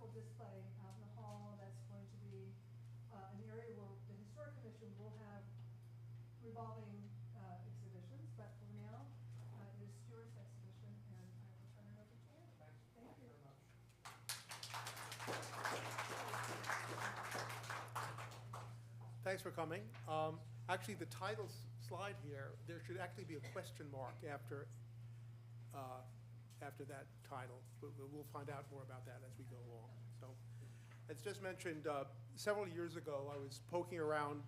wonderful display out in the hall that's going to be an area where the Historic Commission will have revolving exhibitions, but for now, it is Stewart's exhibition, and I will turn it over to him. Thank you very much. Thanks for coming. Actually, the title slide here, there should actually be a question mark after that title. We'll find out more about that as we go along. So, as just mentioned, several years ago, I was poking around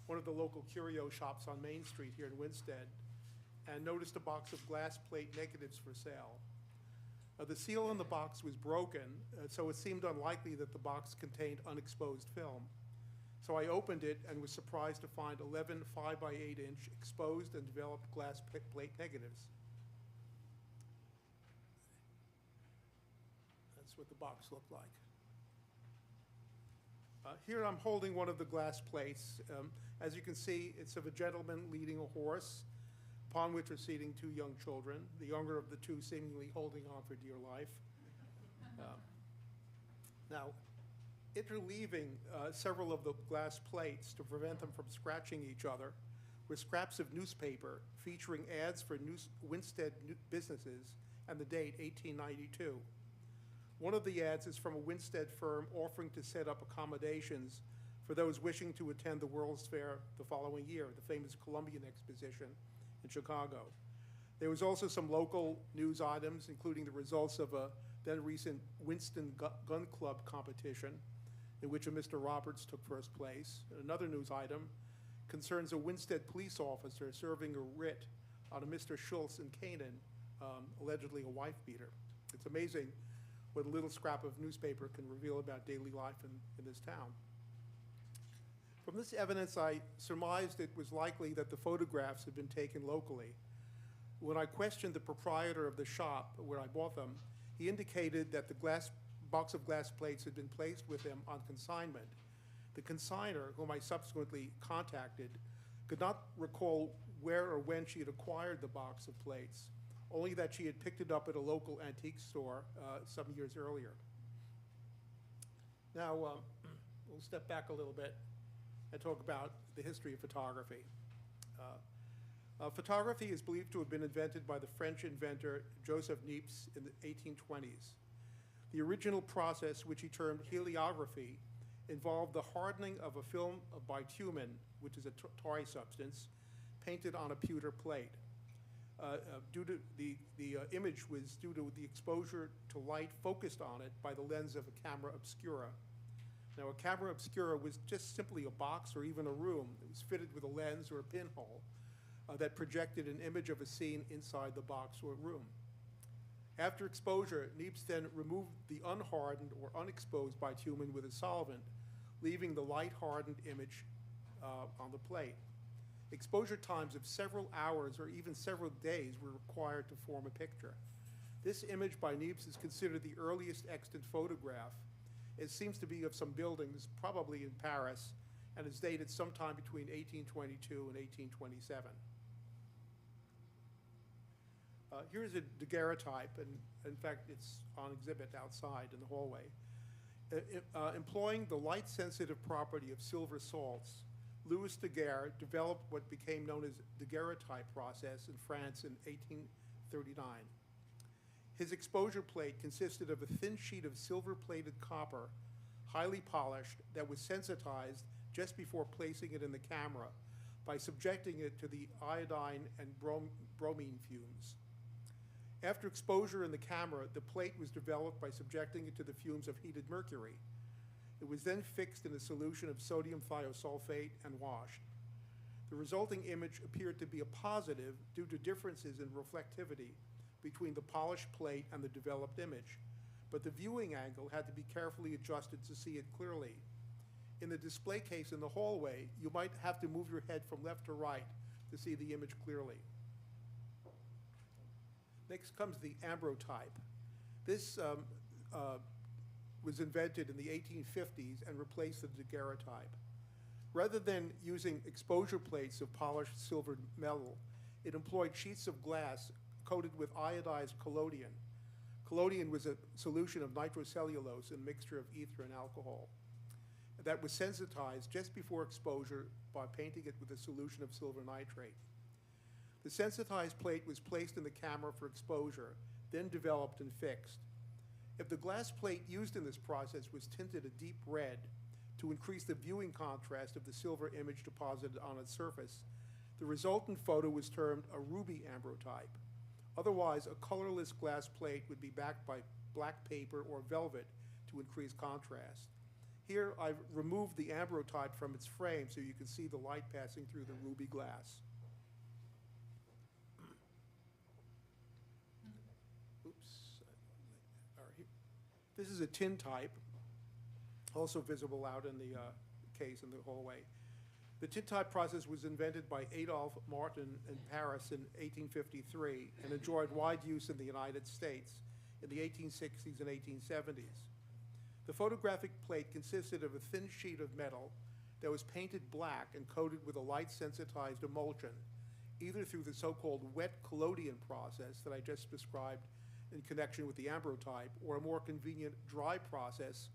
one of the local curio shops on Main Street here in Winstead and noticed a box of glass plate negatives for sale. The seal on the box was broken, so it seemed unlikely that the box contained unexposed film. So I opened it and was surprised to find 11 5x8-inch exposed and developed glass plate negatives. That's what the box looked like. Here I'm holding one of the glass plates. As you can see, it's of a gentleman leading a horse, upon which are seating two young children, the younger of the two seemingly holding on for dear life. Now, interleaving several of the glass plates to prevent them from scratching each other were scraps of newspaper featuring ads for Winstead businesses and the date 1892. One of the ads is from a Winstead firm offering to set up accommodations for those wishing to attend the World's Fair the following year, the famous Columbian Exposition in Chicago. There was also some local news items, including the results of a then recent Winston Gun Club competition, in which a Mr. Roberts took first place. Another news item concerns a Winstead police officer serving a writ on a Mr. Schultz in Canaan, allegedly a wife beater. It's amazing what a little scrap of newspaper can reveal about daily life in this town. From this evidence, I surmised it was likely that the photographs had been taken locally. When I questioned the proprietor of the shop where I bought them, he indicated that the box of glass plates had been placed with him on consignment. The consignor, whom I subsequently contacted, could not recall where or when she had acquired the box of plates, only that she had picked it up at a local antique store some years earlier. Now, we'll step back a little bit and talk about the history of photography. Photography is believed to have been invented by the French inventor Joseph Niepce in the 1820s. The original process, which he termed heliography, involved the hardening of a film of bitumen, which is a tarry substance, painted on a pewter plate. The image was due to the exposure to light focused on it by the lens of a camera obscura. Now, a camera obscura was just simply a box or even a room. It was fitted with a lens or a pinhole that projected an image of a scene inside the box or room. After exposure, Niepce then removed the unhardened or unexposed bitumen with a solvent, leaving the light-hardened image on the plate. Exposure times of several hours or even several days were required to form a picture. This image by Niepce is considered the earliest extant photograph. It seems to be of some buildings, probably in Paris, and is dated sometime between 1822 and 1827. Here's a daguerreotype, and in fact, it's on exhibit outside in the hallway. Employing the light-sensitive property of silver salts, Louis Daguerre developed what became known as daguerreotype process in France in 1839. His exposure plate consisted of a thin sheet of silver-plated copper, highly polished, that was sensitized just before placing it in the camera by subjecting it to the iodine and bromine fumes. After exposure in the camera, the plate was developed by subjecting it to the fumes of heated mercury. It was then fixed in a solution of sodium thiosulfate and washed. The resulting image appeared to be a positive due to differences in reflectivity between the polished plate and the developed image, but the viewing angle had to be carefully adjusted to see it clearly. In the display case in the hallway, you might have to move your head from left to right to see the image clearly. Next comes the ambrotype. This was invented in the 1850s and replaced the daguerreotype. Rather than using exposure plates of polished silvered metal, it employed sheets of glass coated with iodized collodion. Collodion was a solution of nitrocellulose and mixture of ether and alcohol that was sensitized just before exposure by painting it with a solution of silver nitrate. The sensitized plate was placed in the camera for exposure, then developed and fixed. If the glass plate used in this process was tinted a deep red to increase the viewing contrast of the silver image deposited on its surface, the resultant photo was termed a ruby ambrotype. Otherwise, a colorless glass plate would be backed by black paper or velvet to increase contrast. Here, I've removed the ambrotype from its frame so you can see the light passing through the ruby glass. Oops. All right. This is a tintype, also visible out in the case in the hallway. The tintype process was invented by Adolphe Martin in Paris in 1853 and enjoyed wide use in the United States in the 1860s and 1870s. The photographic plate consisted of a thin sheet of metal that was painted black and coated with a light sensitized emulsion, either through the so-called wet collodion process that I just described in connection with the ambrotype, or a more convenient dry process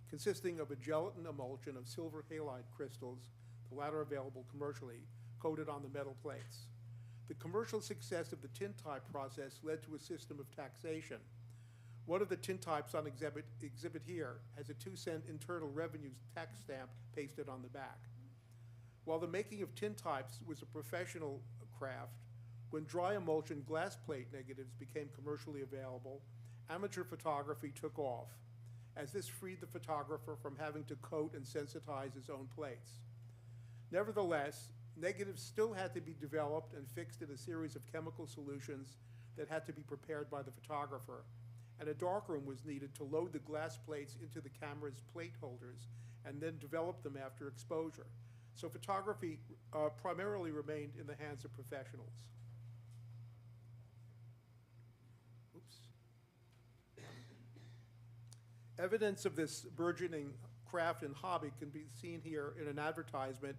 consisting of a gelatin emulsion of silver halide crystals, the latter available commercially, coated on the metal plates. The commercial success of the tintype process led to a system of taxation. One of the tintypes on exhibit here has a 2-cent Internal Revenue tax stamp pasted on the back. While the making of tintypes was a professional craft, when dry emulsion glass plate negatives became commercially available, amateur photography took off, as this freed the photographer from having to coat and sensitize his own plates. Nevertheless, negatives still had to be developed and fixed in a series of chemical solutions that had to be prepared by the photographer, and a darkroom was needed to load the glass plates into the camera's plate holders and then develop them after exposure. So photography primarily remained in the hands of professionals. Oops. Evidence of this burgeoning craft and hobby can be seen here in an advertisement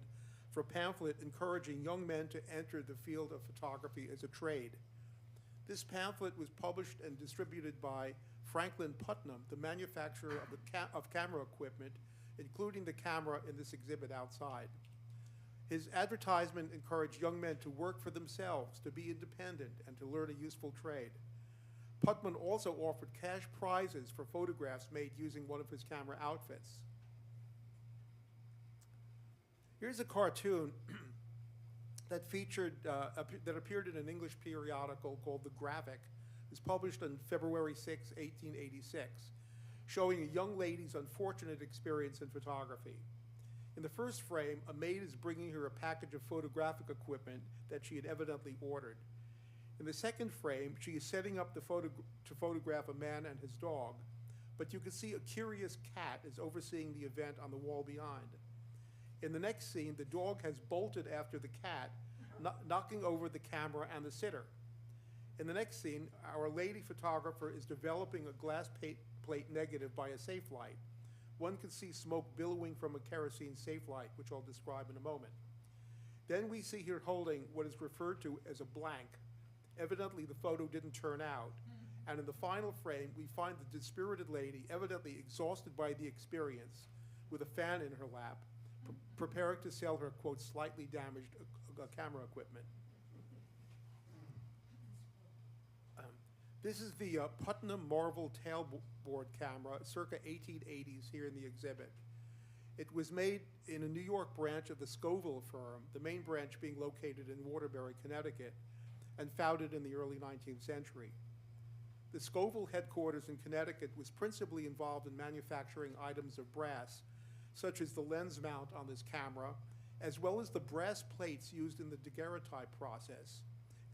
for a pamphlet encouraging young men to enter the field of photography as a trade. This pamphlet was published and distributed by Franklin Putnam, the manufacturer of camera equipment, including the camera in this exhibit outside. His advertisement encouraged young men to work for themselves, to be independent, and to learn a useful trade. Putnam also offered cash prizes for photographs made using one of his camera outfits. Here's a cartoon that that appeared in an English periodical called The Graphic. It was published on February 6, 1886, showing a young lady's unfortunate experience in photography. In the first frame, a maid is bringing her a package of photographic equipment that she had evidently ordered. In the second frame, she is setting up to photograph a man and his dog, but you can see a curious cat is overseeing the event on the wall behind. In the next scene, the dog has bolted after the cat, knocking over the camera and the sitter. In the next scene, our lady photographer is developing a glass plate negative by a safe light. One can see smoke billowing from a kerosene safe light, which I'll describe in a moment. Then we see her holding what is referred to as a blank. Evidently, the photo didn't turn out. And in the final frame, we find the dispirited lady, evidently exhausted by the experience, with a fan in her lap, preparing to sell her, quote, slightly damaged camera equipment. This is the Putnam Marvel tailboard camera, circa 1880s, here in the exhibit. It was made in a New York branch of the Scoville firm, the main branch being located in Waterbury, Connecticut, and founded in the early 19th century. The Scoville headquarters in Connecticut was principally involved in manufacturing items of brass, such as the lens mount on this camera, as well as the brass plates used in the daguerreotype process,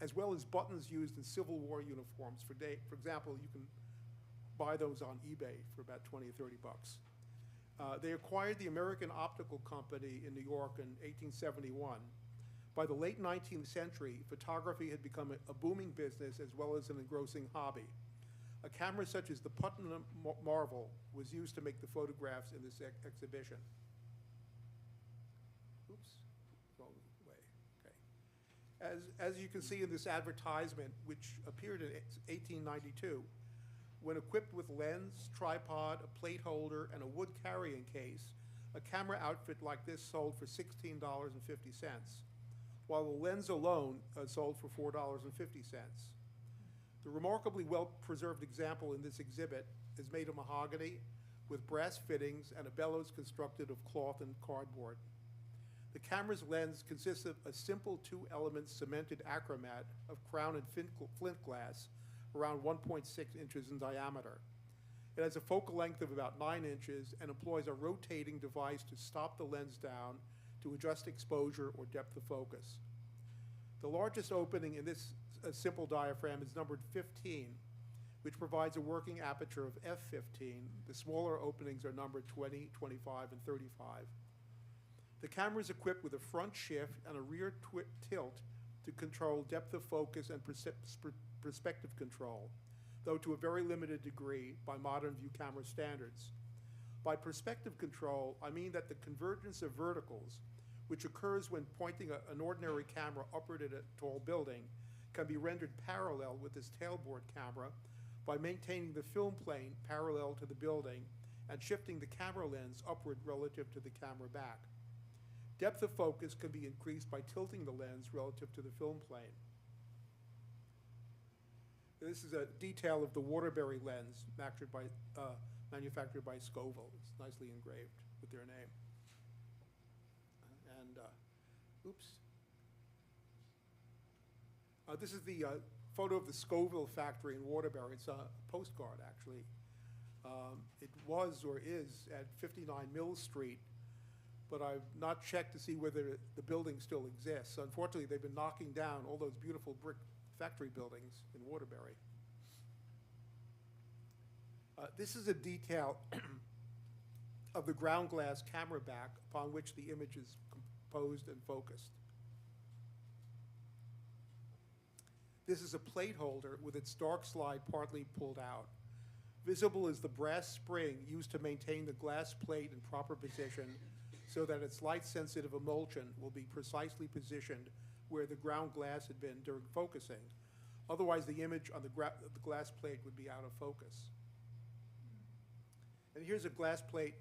as well as buttons used in Civil War uniforms. For example, you can buy those on eBay for about 20 or 30 bucks. They acquired the American Optical Company in New York in 1871. By the late 19th century, photography had become a booming business as well as an engrossing hobby. A camera such as the Putnam Marvel was used to make the photographs in this exhibition. Oops, wrong way, okay. As you can see in this advertisement, which appeared in 1892, When equipped with lens, tripod, a plate holder, and a wood carrying case, a camera outfit like this sold for $16.50, while the lens alone sold for $4.50. The remarkably well-preserved example in this exhibit is made of mahogany with brass fittings and a bellows constructed of cloth and cardboard. The camera's lens consists of a simple two-element cemented achromat of crown and flint glass around 1.6 inches in diameter. It has a focal length of about 9 inches and employs a rotating device to stop the lens down to adjust exposure or depth of focus. The largest opening in this simple diaphragm is numbered 15, which provides a working aperture of f15. The smaller openings are numbered 20, 25, and 35. The camera is equipped with a front shift and a rear tilt to control depth of focus and perspective control, though to a very limited degree by modern view camera standards. By perspective control, I mean that the convergence of verticals, which occurs when pointing an ordinary camera upward at a tall building, can be rendered parallel with this tailboard camera by maintaining the film plane parallel to the building and shifting the camera lens upward relative to the camera back. Depth of focus can be increased by tilting the lens relative to the film plane. This is a detail of the Waterbury lens manufactured by Scoville. It's nicely engraved with their name. And, oops. This is the photo of the Scoville factory in Waterbury. It's a postcard, actually. It was or is at 59 Mill Street, but I've not checked to see whether the building still exists. Unfortunately, they've been knocking down all those beautiful brick factory buildings in Waterbury. This is a detail of the ground glass camera back upon which the image is composed and focused. This is a plate holder with its dark slide partly pulled out. Visible is the brass spring used to maintain the glass plate in proper position so that its light-sensitive emulsion will be precisely positioned where the ground glass had been during focusing. Otherwise, the image on the glass plate would be out of focus. And here's a glass plate,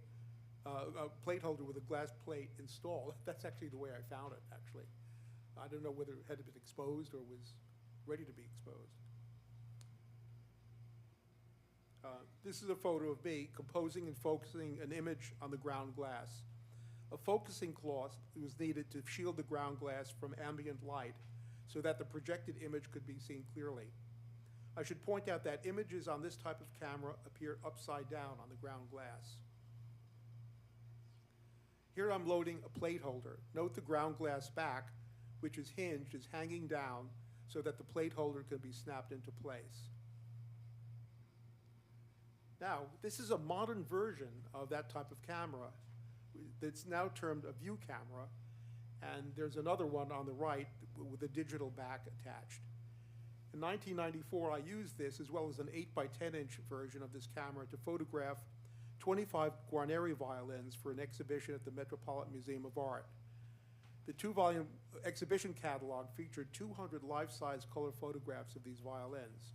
a plate holder with a glass plate installed. That's actually the way I found it, actually. I don't know whether it had been exposed or was ready to be exposed. This is a photo of me composing and focusing an image on the ground glass. A focusing cloth was needed to shield the ground glass from ambient light so that the projected image could be seen clearly. I should point out that images on this type of camera appear upside down on the ground glass. Here I'm loading a plate holder. Note the ground glass back, which is hinged, is hanging down so that the plate holder can be snapped into place. Now, this is a modern version of that type of camera that's now termed a view camera, and there's another one on the right with a digital back attached. In 1994, I used this as well as an 8 by 10 inch version of this camera to photograph 25 Guarneri violins for an exhibition at the Metropolitan Museum of Art. The 2-volume exhibition catalog featured 200 life-size color photographs of these violins.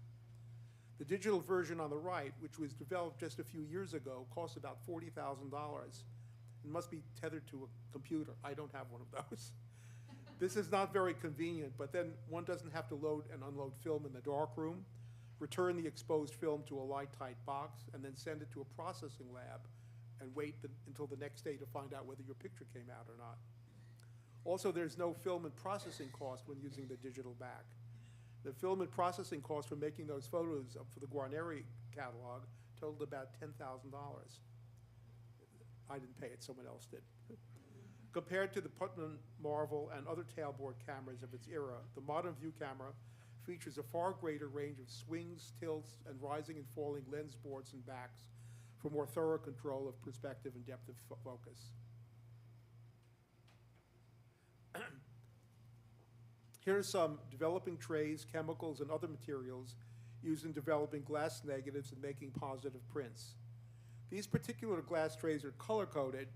The digital version on the right, which was developed just a few years ago, costs about $40,000 and must be tethered to a computer. I don't have one of those. This is not very convenient, but then one doesn't have to load and unload film in the darkroom, return the exposed film to a light-tight box, and then send it to a processing lab and wait until the next day to find out whether your picture came out or not. Also, there's no film and processing cost when using the digital back. The film and processing cost for making those photos for the Guarneri catalog totaled about $10,000. I didn't pay it, someone else did. Compared to the Putnam Marvel and other tailboard cameras of its era, the modern view camera features a far greater range of swings, tilts, and rising and falling lens boards and backs for more thorough control of perspective and depth of focus. Here are some developing trays, chemicals, and other materials used in developing glass negatives and making positive prints. These particular glass trays are color-coded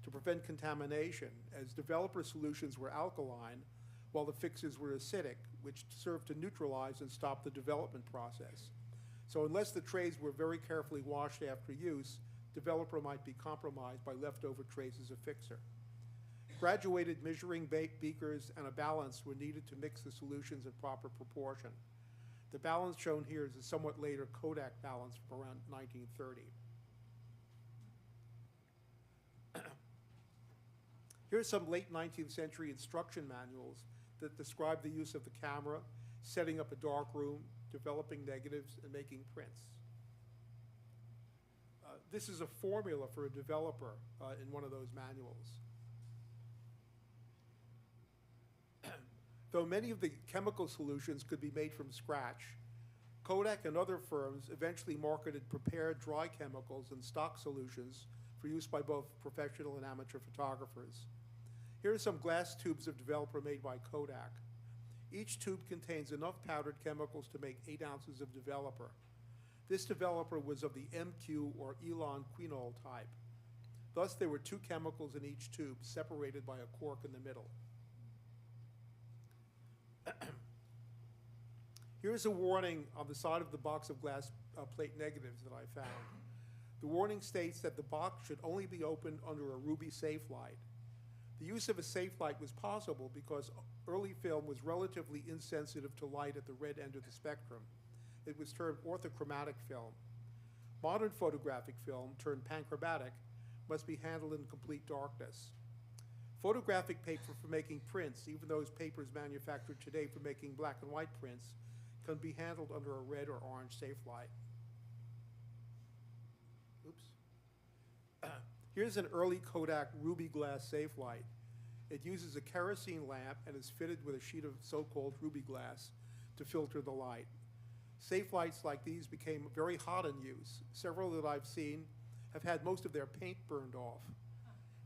to prevent contamination, as developer solutions were alkaline, while the fixes were acidic, which served to neutralize and stop the development process. So unless the trays were very carefully washed after use, developer might be compromised by leftover trays as a fixer. Graduated measuring beakers and a balance were needed to mix the solutions in proper proportion. The balance shown here is a somewhat later Kodak balance from around 1930. Here are some late 19th century instruction manuals that describe the use of the camera, setting up a dark room, developing negatives, and making prints. This is a formula for a developer in one of those manuals. Though many of the chemical solutions could be made from scratch, Kodak and other firms eventually marketed prepared dry chemicals and stock solutions for use by both professional and amateur photographers. Here are some glass tubes of developer made by Kodak. Each tube contains enough powdered chemicals to make 8 ounces of developer. This developer was of the MQ or Elon quinol type. Thus, there were 2 chemicals in each tube, separated by a cork in the middle. Here's a warning on the side of the box of glass plate negatives that I found. The warning states that the box should only be opened under a ruby safe light. The use of a safe light was possible because early film was relatively insensitive to light at the red end of the spectrum. It was termed orthochromatic film. Modern photographic film, termed panchromatic, must be handled in complete darkness. Photographic paper for making prints, even those papers manufactured today for making black and white prints, can be handled under a red or orange safe light. Oops. Here's an early Kodak ruby glass safe light. It uses a kerosene lamp and is fitted with a sheet of so-called ruby glass to filter the light. Safe lights like these became very hot in use. Several that I've seen have had most of their paint burned off.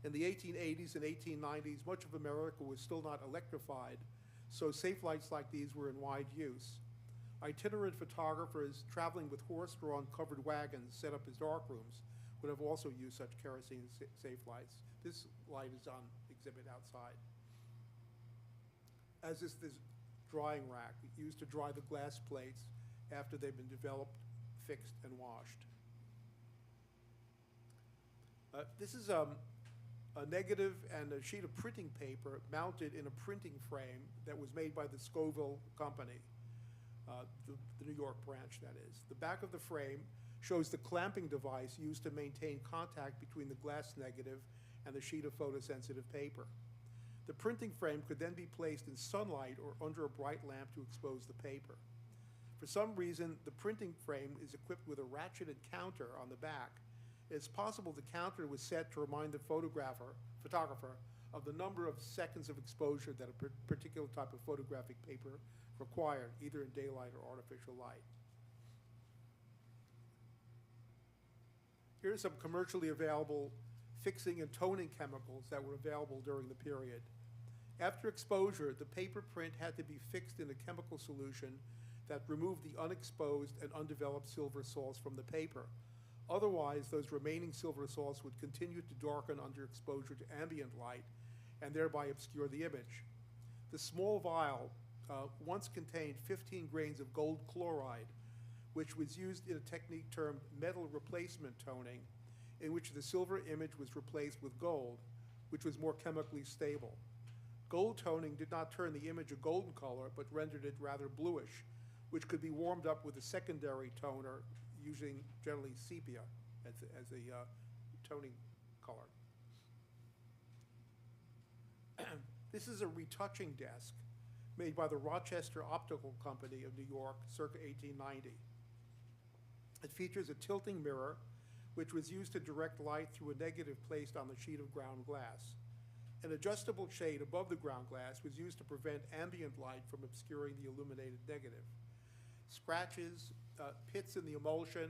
In the 1880s and 1890s, much of America was still not electrified, so safe lights like these were in wide use. Itinerant photographers traveling with horse-drawn covered wagons set up as darkrooms would have also used such kerosene safe lights. This light is on exhibit outside. As is this drying rack, used to dry the glass plates after they've been developed, fixed, and washed. This is a negative and a sheet of printing paper mounted in a printing frame that was made by the Scoville Company, the New York branch, that is. The back of the frame shows the clamping device used to maintain contact between the glass negative and the sheet of photosensitive paper. The printing frame could then be placed in sunlight or under a bright lamp to expose the paper. For some reason, the printing frame is equipped with a ratcheted counter on the back. It's possible the counter was set to remind the photographer of the number of seconds of exposure that a particular type of photographic paper required, either in daylight or artificial light. Here are some commercially available fixing and toning chemicals that were available during the period. After exposure, the paper print had to be fixed in a chemical solution that removed the unexposed and undeveloped silver salts from the paper. Otherwise, those remaining silver salts would continue to darken under exposure to ambient light and thereby obscure the image. The small vial once contained 15 grains of gold chloride, which was used in a technique termed metal replacement toning, in which the silver image was replaced with gold, which was more chemically stable. Gold toning did not turn the image a golden color, but rendered it rather bluish, which could be warmed up with a secondary toner, using generally sepia as the toning color. This is a retouching desk made by the Rochester Optical Company of New York circa 1890. It features a tilting mirror, which was used to direct light through a negative placed on the sheet of ground glass. An adjustable shade above the ground glass was used to prevent ambient light from obscuring the illuminated negative. Scratches, pits in the emulsion,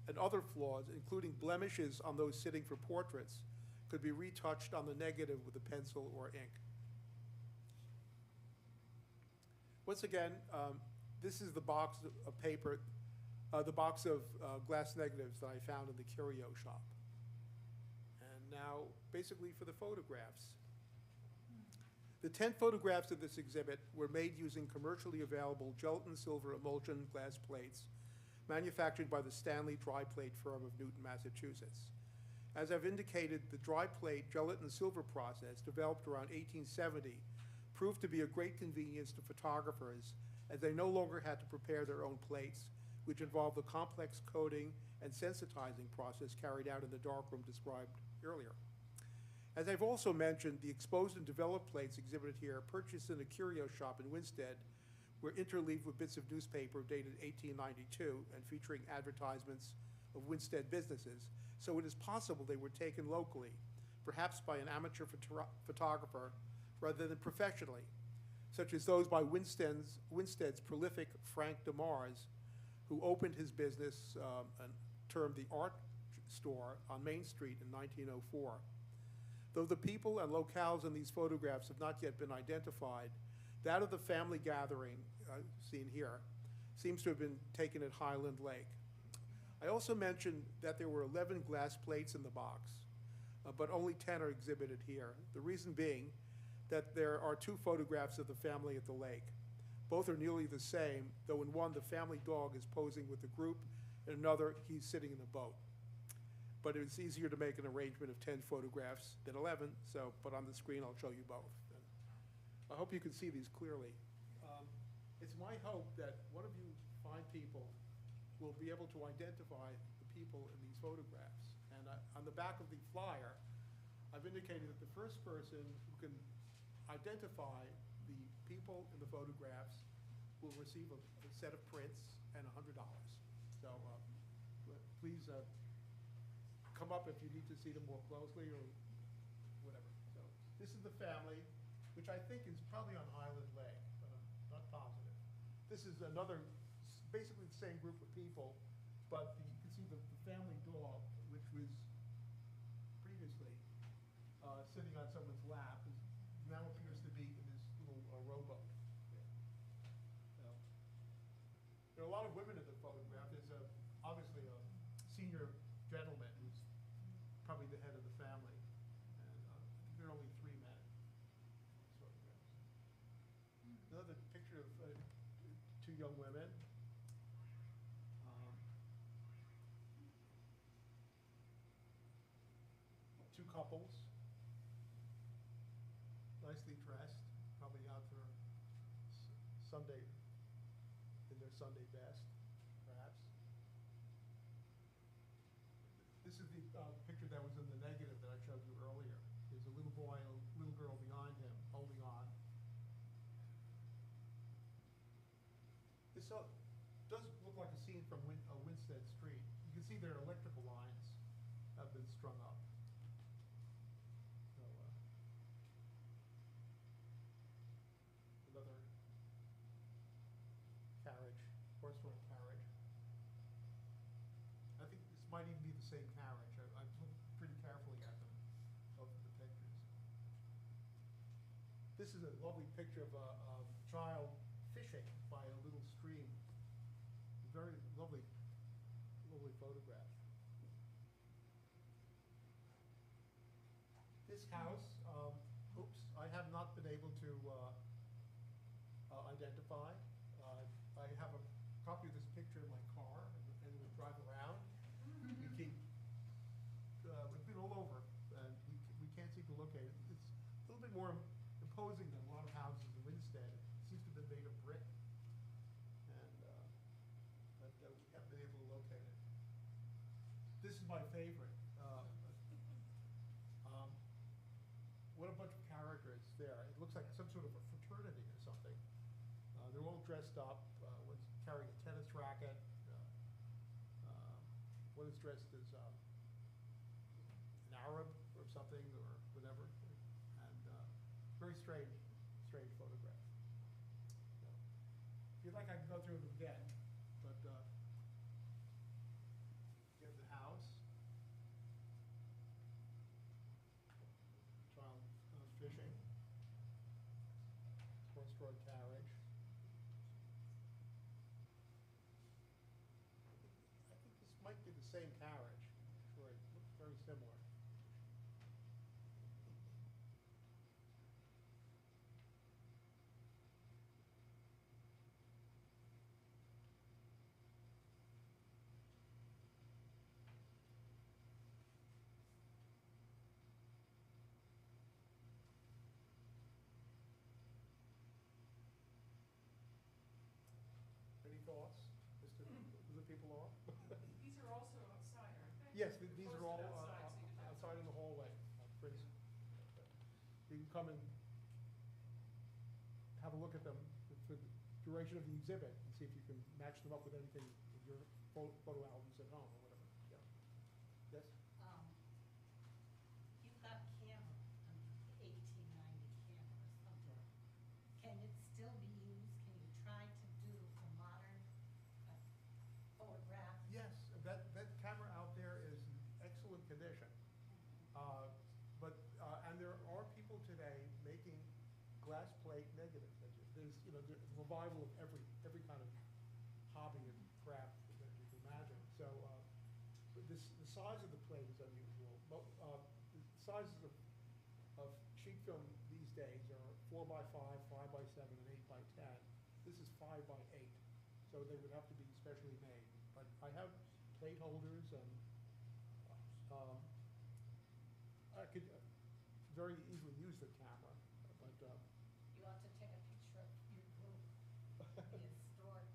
and other flaws, including blemishes on those sitting for portraits, could be retouched on the negative with a pencil or ink. Once again, this is the box of paper, the box of glass negatives that I found in the curio shop. And now, basically for the photographs. The 10 photographs of this exhibit were made using commercially available gelatin silver emulsion glass plates manufactured by the Stanley Dry Plate firm of Newton, Massachusetts. As I've indicated, the dry plate gelatin silver process, developed around 1870, proved to be a great convenience to photographers, as they no longer had to prepare their own plates, which involved the complex coating and sensitizing process carried out in the darkroom described earlier. As I've also mentioned, the exposed and developed plates exhibited here, purchased in a curio shop in Winstead, were interleaved with bits of newspaper dated 1892 and featuring advertisements of Winstead businesses, so it is possible they were taken locally, perhaps by an amateur photographer rather than professionally, such as those by Winstead's prolific Frank DeMars, who opened his business and termed the Art Store on Main Street in 1904. Though the people and locales in these photographs have not yet been identified, that of the family gathering, seen here, seems to have been taken at Highland Lake. I also mentioned that there were 11 glass plates in the box, but only 10 are exhibited here. The reason being that there are 2 photographs of the family at the lake. Both are nearly the same, though in one the family dog is posing with the group, in another he's sitting in the boat. But it's easier to make an arrangement of 10 photographs than 11, but on the screen I'll show you both. And I hope you can see these clearly. It's my hope that one of you fine people will be able to identify the people in these photographs. And on the back of the flyer, I've indicated that the first person who can identify the people in the photographs will receive a set of prints and $100. So please come up if you need to see them more closely or whatever. So this is the family, which I think is probably on Highland Lake, but I'm not positive. This is another, basically the same group of people, but you can see the family dog, which was previously sitting on someone's lap, now appears to be in this little rowboat. So, there are a lot of women in the photograph. There's obviously a senior gentleman who's probably the head of the family, and there are only 3 men in these photographs. Another picture of 2 young women. 2 couples, nicely dressed, probably out for Sunday, in their Sunday best, perhaps. This is the picture that was in the negative that I showed you earlier. There's a little boy and a little girl behind him holding on. This does look like a scene from Winstead Street. You can see their electrical lines have been strung up. So, another carriage, horse-drawn carriage. I think this might even be the same carriage. I've looked pretty carefully at them, both of the pictures. This is a lovely picture of a child fishing by a little stream. Very lovely, lovely photograph. This house, oops, I have not been able to identify. I have a copy of this picture in my car, and we drive around. We keep, we've been all over, and we can't seem to locate it. It's a little bit more imposing than a lot of houses in Winstead. It seems to have been made of brick, and but we haven't been able to locate it. This is my favorite. What a bunch of characters there. It looks like some sort of a fraternity or something. They're all dressed up. One's carrying a tennis racket. One is dressed as an Arab or something or whatever. And very strange photograph. So, if you'd like, I can go through them again. But you have the house. Child fishing. Horse-drawn carriage. I think this might be the same carriage. Sure, it looks very similar. thoughts as to who the people are? These are also outside, aren't they? Yes, They're these are posted all outside, so you can have- outside in the hallway. For instance. You can come and have a look at them for the duration of the exhibit and see if you can match them up with anything in your photo albums at home or whatever. Yeah. Yes? You've got camera, 1890 camera or something. Can it still be used? Can you try to do a modern photograph? Yes, that camera out there is in excellent condition. And there are people today making glass plate negatives. There's, there's a revival of every kind of hobby and craft that you can imagine. So, the size of the plate is unusual. The sizes of sheet film these days are 4x5, 5x7, and 8x10. This is 5x8, so they would have to be specially made. But I have plate holders, and I could very easily use the camera, but You ought to take a picture of your group, the historic,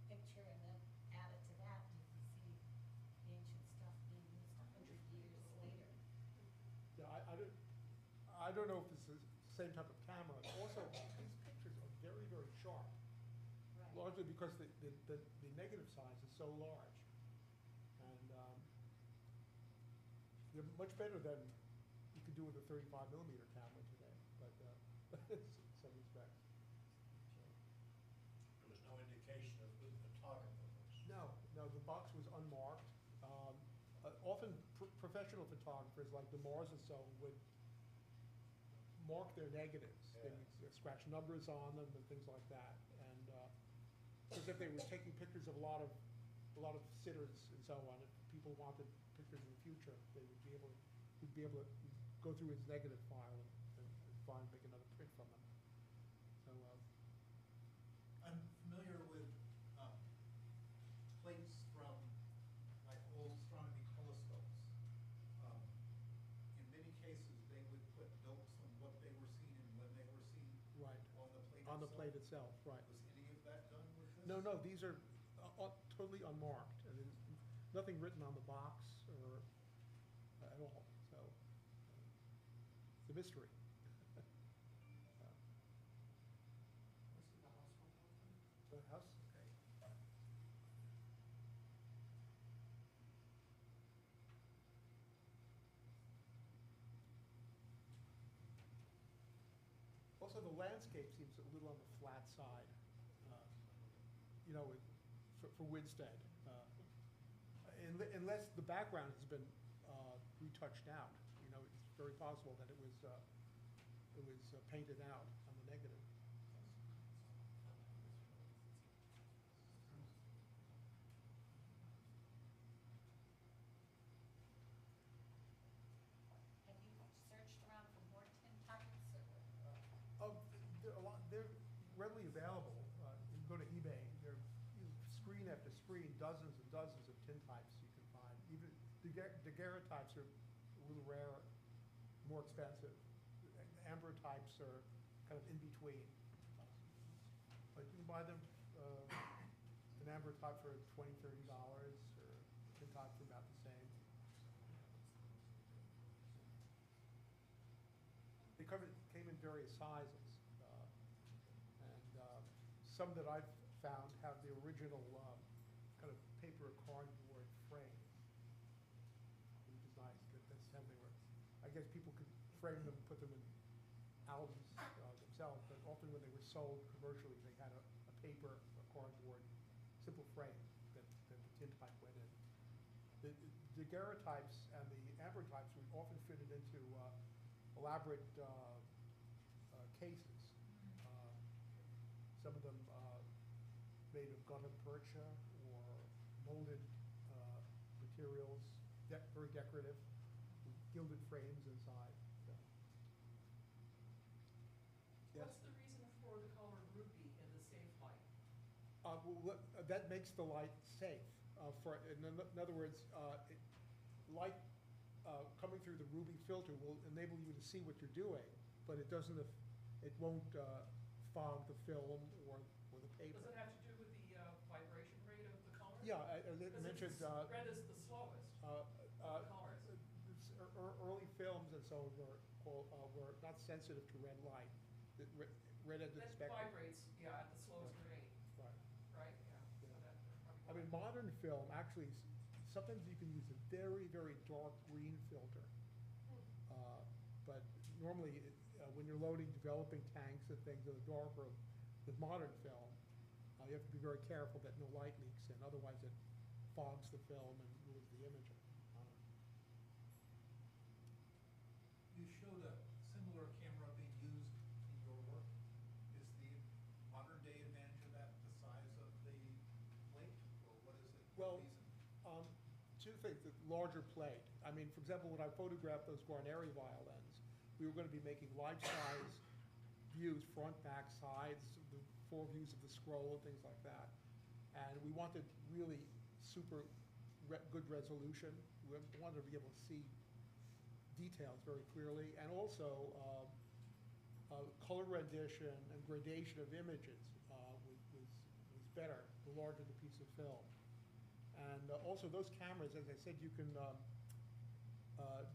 picture, and then add it to that, and you can see the ancient stuff being used 100 years later. yeah, I don't know if this is the same type of camera. Also, these pictures are very, very sharp, Right. largely because the negative size is so large. And they're much better than you could do with a 35 millimeter camera today, but in some respects. There was no indication of who the photographer was. No, the box was unmarked. Often professional photographers like DeMars and so would mark their negatives. They would scratch numbers on them and things like that. And because if they were taking pictures of a lot of sitters and so on, if people wanted pictures in the future, they would be able to go through his negative file and make another print from them. So, I'm familiar with plates from like old astronomy telescopes. In many cases, they would put notes on what they were seeing and when they were seen right, on the plate on itself. the plate itself, right. Was any of that done with this? No, these are totally unmarked, and there's nothing written on the box or at all, so it's a mystery. Let's see the house one more time. The house, okay. Also, the landscape seems a little on the flat side, for Winstead. Unless the background has been retouched out, it's very possible that it was painted out on the negative. Have you searched around for more tin types, or? They're readily available. You can go to eBay. Screen after screen, dozens and dozens of tin types you can find. Even daguerreotypes are a little rare, more expensive. Amber types are kind of in between. But you can buy them, an amber type for $20, $30, or tin type for about the same. They came in various sizes. Some that I've found have the original kind of paper cardboard frame, which is nice. That's how they were. I guess people could frame them, put them in albums themselves, but often when they were sold commercially, they had a paper, a cardboard, simple frame that the tin type went in. The daguerreotypes and the amber types were often fitted into elaborate cases. Some of them made of gutta percha or molded materials, very decorative, with gilded frames inside. So. Yes? What's the reason for the color ruby in the safe light? That makes the light safe. In other words, light coming through the ruby filter will enable you to see what you're doing, but it won't fog the film or the paper. Does it have to do with the Yeah, as I Because mentioned, red is the slowest colors. early films and so were not sensitive to red light. The red end of the That spectrum. vibrates, yeah, at the slowest rate, Right. right, yeah, so Yeah. that I probably. mean, modern film, actually, sometimes you can use a very, very dark green filter. But normally, when you're loading developing tanks and things that are darker with modern film, you have to be very careful that no light leaks in, otherwise it fogs the film and ruins the image. You showed a similar camera being used in your work. Is the modern day advantage of that the size of the plate, or what is it? Well, Reason? Two things, the larger plate. I mean, for example, when I photographed those Guarneri violins, we were going to be making life-size views, front, back, sides, the 4 views of the scroll and things like that. And we wanted really super good resolution. We wanted to be able to see details very clearly, and also color rendition and gradation of images was better the larger the piece of film. And also those cameras, as I said, you can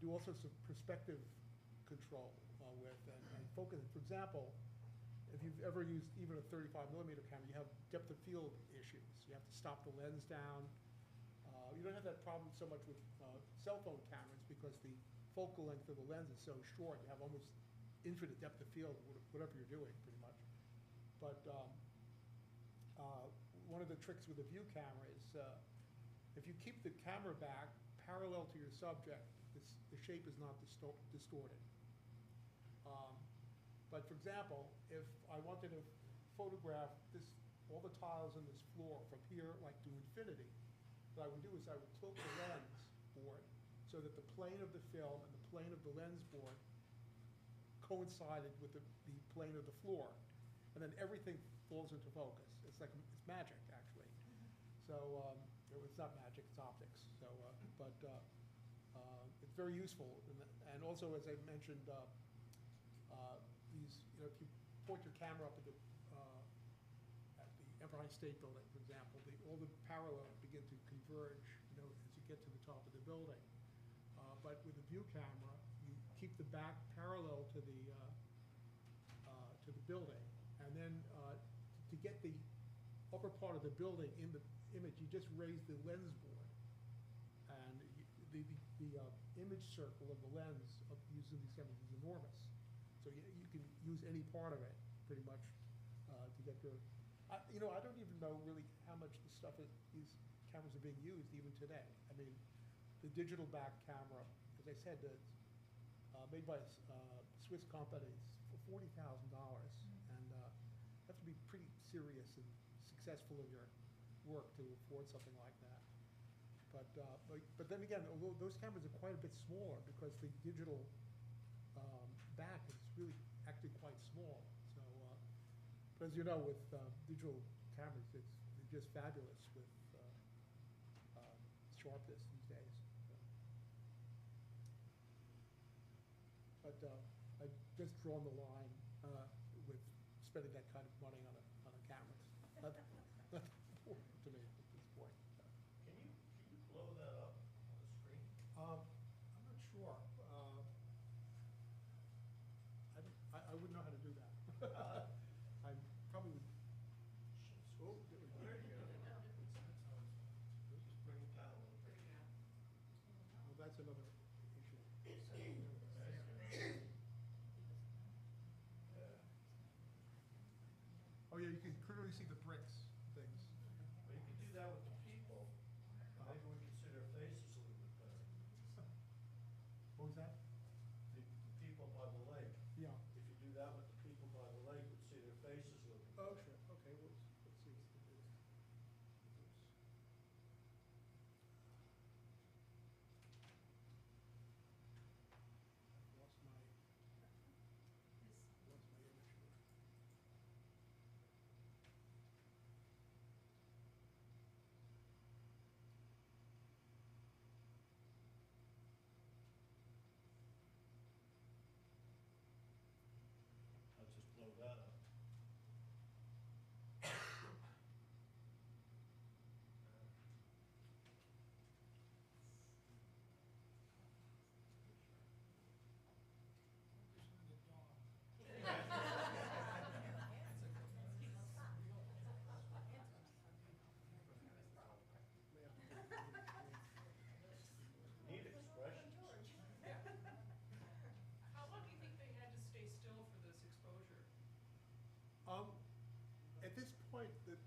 do all sorts of perspective control with and focus. For example, if you've ever used even a 35mm camera, you have depth of field issues. You have to stop the lens down. You don't have that problem so much with cell phone cameras because the focal length of the lens is so short. You have almost infinite depth of field, whatever you're doing, pretty much. But one of the tricks with a view camera is if you keep the camera back parallel to your subject, the shape is not distorted. But for example, if I wanted to photograph all the tiles on this floor from here like to infinity, what I would do is I would tilt the lens board so that the plane of the film and the plane of the lens board coincided with the plane of the floor. And then everything falls into focus. It's magic, actually. So it's not magic, it's optics. So, it's very useful. And also, as I mentioned, if you point your camera up at the Empire State Building, for example, all the parallels begin to converge, as you get to the top of the building. But with a view camera, you keep the back parallel to the building, and then to get the upper part of the building in the image, you just raise the lens board, and the image circle of the lens using these cameras is enormous. So you can use any part of it, pretty much, to get your. I don't even know really how much these cameras are being used even today. I mean, the digital back camera, as I said, made by a Swiss company for $40,000, and you have to be pretty serious and successful in your work to afford something like that. But then again, although those cameras are quite a bit smaller because the digital back is really actually quite small. So, but as you know, with digital cameras, they're just fabulous with sharpness these days. But I've just drawn the line with spending that kind of money on a camera. Not important to me at this point. Can you blow that up on the screen? I'm not sure. I wouldn't know how to do that. I probably would. Oh, there we go. There you go. Just bring it down a little bit. Well, that's another issue. Oh yeah, you can clearly see the bricks things. Well, you could do that with the people. Maybe we could see their faces a little bit better. What was that? The people by the lake. Yeah. If you do that with the people by the lake, we'd see their faces a little bit Oh, better. sure. Okay, well, let's see. Lost my image here.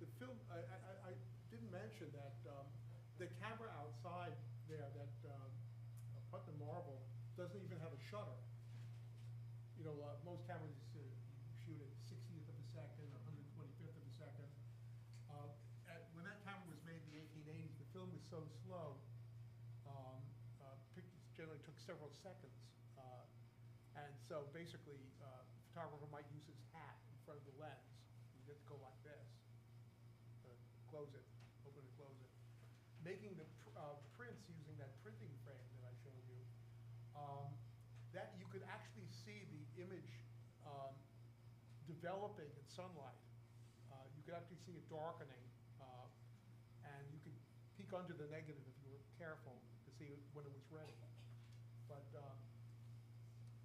the film, I didn't mention that the camera outside there, that Putnam Marble, doesn't even have a shutter. You know, most cameras shoot at 60th of a second or 125th of a second. When that camera was made in the 1880s, the film was so slow, pictures generally took several seconds. And so basically, a photographer might use his hat in front of the lens. You have to go like this, close it, open and close it. Making the prints using that printing frame that I showed you, that you could actually see the image developing in sunlight. You could actually see it darkening, and you could peek under the negative if you were careful to see it when it was ready. But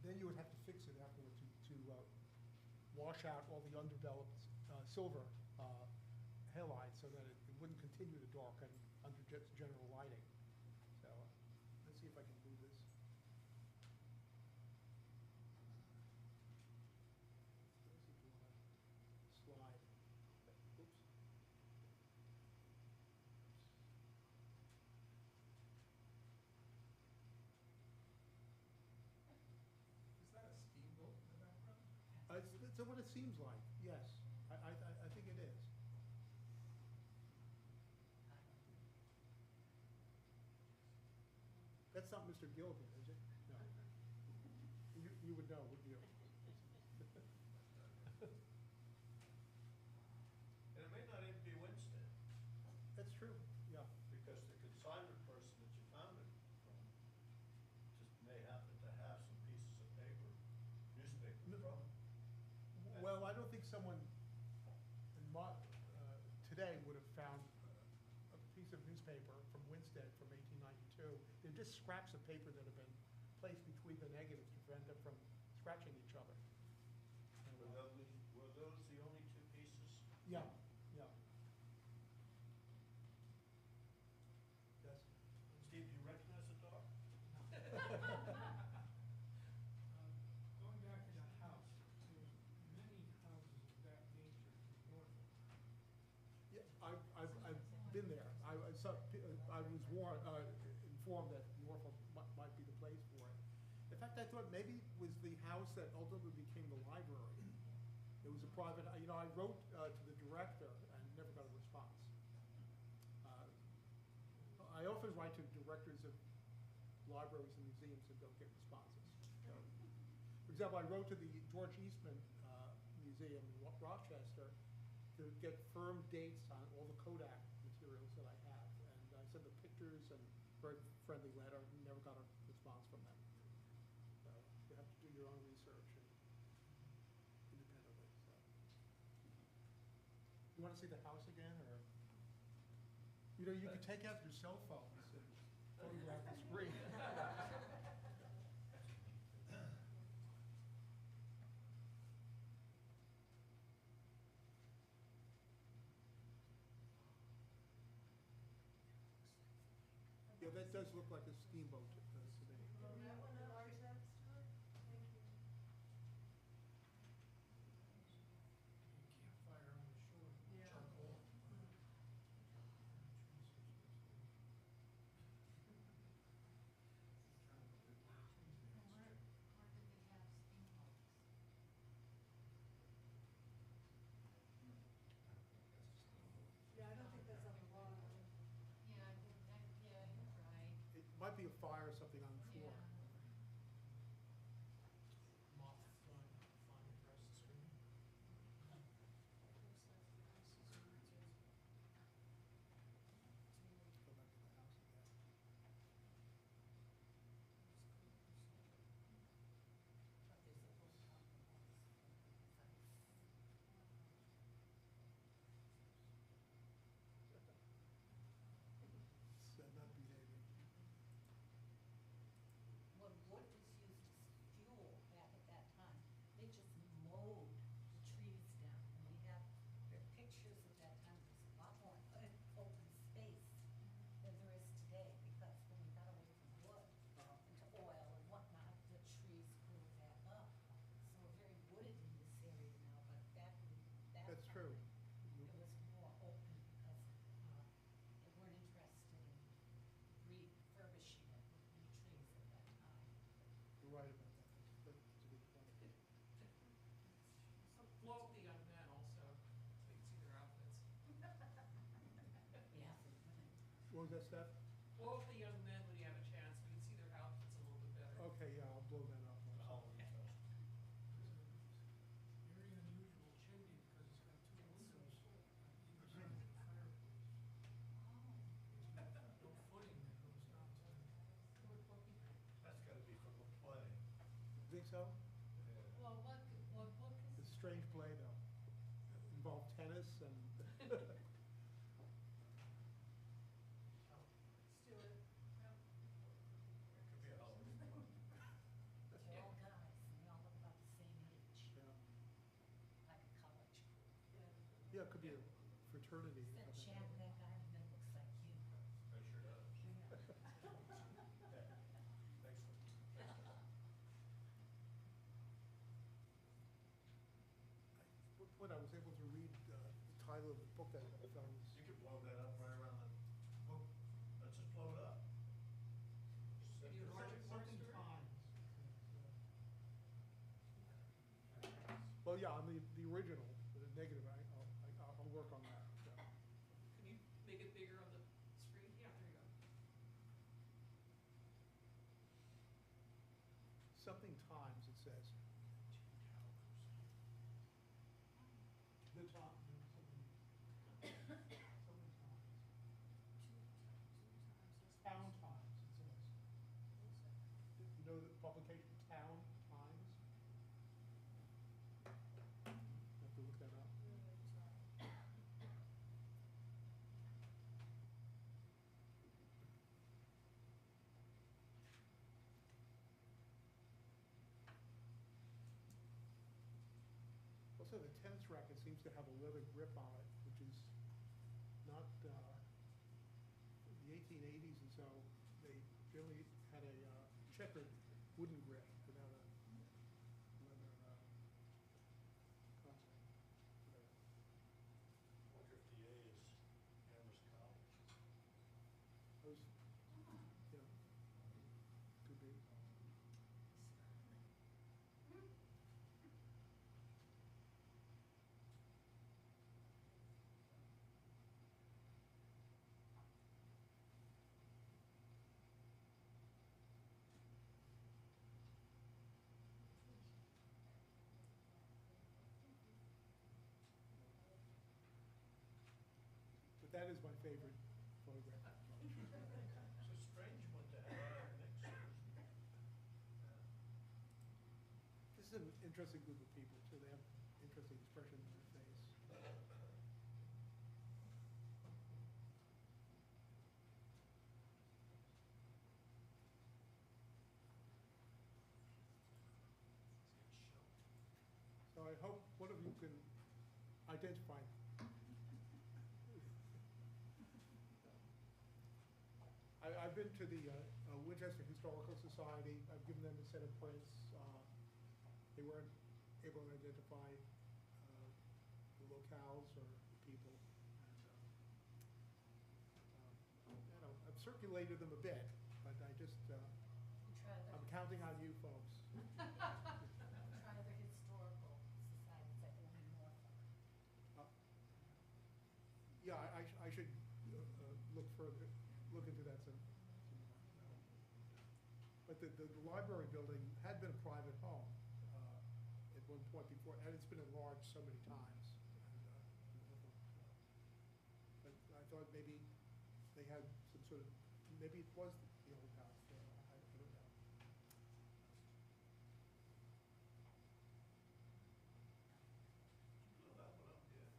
then you would have to fix it afterward to wash out all the undeveloped silver halides so that it wouldn't continue to darken under just general lighting. So let's see if I can do this. Let's see if you want to slide. Oops. Is that a steamboat in the background? It's what it seems like, yes. I think it is. That's not Mr. Gilligan, is it? No. You would know, wouldn't you? And it may not even be Winston, That's true, yeah. because the consignment person that you found it from just may happen to have some pieces of paper, newspaper from. Well, I don't think someone today would have found a piece of newspaper from Winstead from 1892. They're just scraps of paper that have been placed between the negatives to prevent them from scratching each other. Were those the only two pieces? Yeah, yeah. Yes. Steve, do you recognize the dog? Going back to the house, there's many houses of that nature in Norfolk. Yeah, I've been there. I was informed that Norfolk might be the place for it. In fact, I thought maybe it was the house that ultimately became the library. It was a private, I wrote to the director and never got a response. I often write to directors of libraries and museums and don't get responses. So, for example, I wrote to the George Eastman Museum in Rochester to get firm dates on all the Kodak materials that I have. And I sent the pictures and very friendly letter, never got a response from them. So you have to do your own research independently. So. You want to see the house again, or? You could take out your cell phones and photograph the screen. Yeah, that does look like a steamboat to me. Will that one enlarge that, Stuart? Thank you. Campfire on the shore, Yeah. charcoal. Yeah, I don't think that's on the bottom. It might be a fire or something on the floor. Moth flying across the screen. Go back to the house again. It's not behaving. What was that, Steph? Blow up the young men when you have a chance, we can see their outfits a little bit better. Okay, yeah, I'll blow that up. The Halloween festival. It's a very unusual chimney because it's got two windows on either side of the fireplace. No footing that goes down to the. That's gotta be from a play. Think so? Well, what book is? It's a strange play, though. Involved tennis and. Stewart, It could be a Halloween one. They're all guys, and they all look about the same age, Yeah. like a college group. Yeah, it could be a fraternity. or That something. Chad, that guy that looks like you. It sure does. Excellent. When I was able to read the title of the book that I found was You could blow that up right around the book. Let's just blow it up. Can you enlarge it more, Something Stuart? times. well, yeah, on the original, the negative, I'll work on that. Yeah. Can you make it bigger on the screen? Yeah, there you go. Something times, it says. The top, something, something times. Town times, it says. You know the publication Town Times? Have to look that up. Also, the tennis racket seems to have a leather grip on it, which is not, the 1880s and so, they generally had a checkered wooden grip without a leather contact. I wonder if the A is Amherst College. Those, yeah, could be. But that is my favorite photograph. It's a strange one to have mixed, isn't it? This is an interesting group of people, too. They have interesting expressions in their face. So I hope one of you can identify them. I've been to the Winchester Historical Society. I've given them a set of prints. They weren't able to identify the locales or the people. And, you know, I've circulated them a bit, but I just, You try the. I'm counting on you folks. Try the historical societies that live in Norfolk. Yeah, I should look into that some more. But the library building had been a private home at one point before, and it's been enlarged so many times. But I thought maybe they had some sort of, maybe it was the old house, I don't know. Blow that one up, yeah.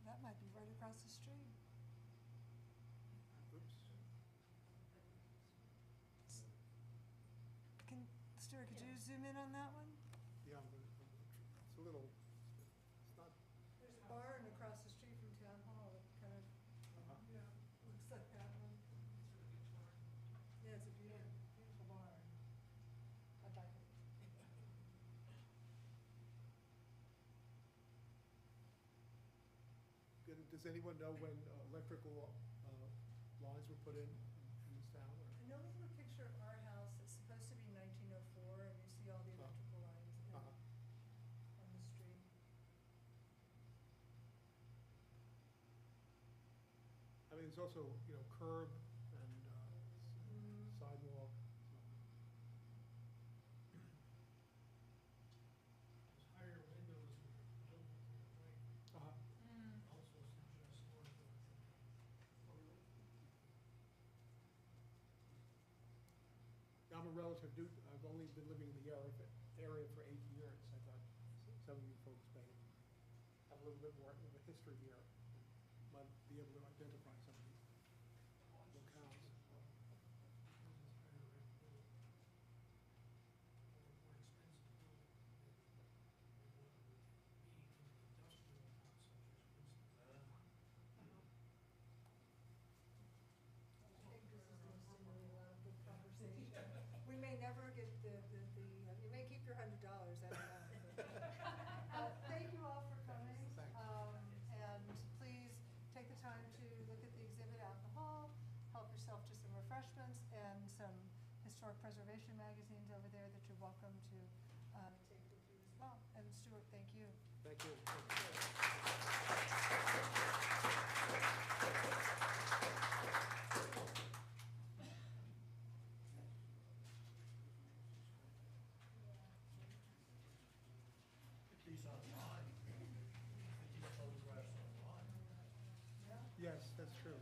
that might be right across the street. Oops. Stuart, could you zoom in on that one? Yeah, it's a little, it's not, There's a barn across the street from Town Hall, it kind of, uh-huh. yeah, looks like that one. Yeah, it's a beautiful, beautiful barn. I'd like it. Does anyone know when electrical lines were put in this town? Or? I know we have a picture of our house, it's supposed to be 1904, and you see all the electrical lines Uh-huh. on the street. there's also, you know, curb and Mm. sidewalk. There's higher windows in the building to the right, also suggests more of a. I'm a relative, I've only been living in the area for 8 years. I thought some of you folks may have a little bit more of a history here, might be able to identify some of these locales. I think this is extremely good conversation. We may never get you may keep your $100, I don't know. Thank you all for coming. Thanks. And please take the time to look at the exhibit out in the hall, help yourself to some refreshments and some historic preservation magazines over there that you're welcome to take with you as well. And Stewart, thank you. Thank you. Get these online. Get these photographs online. Yes, that's true.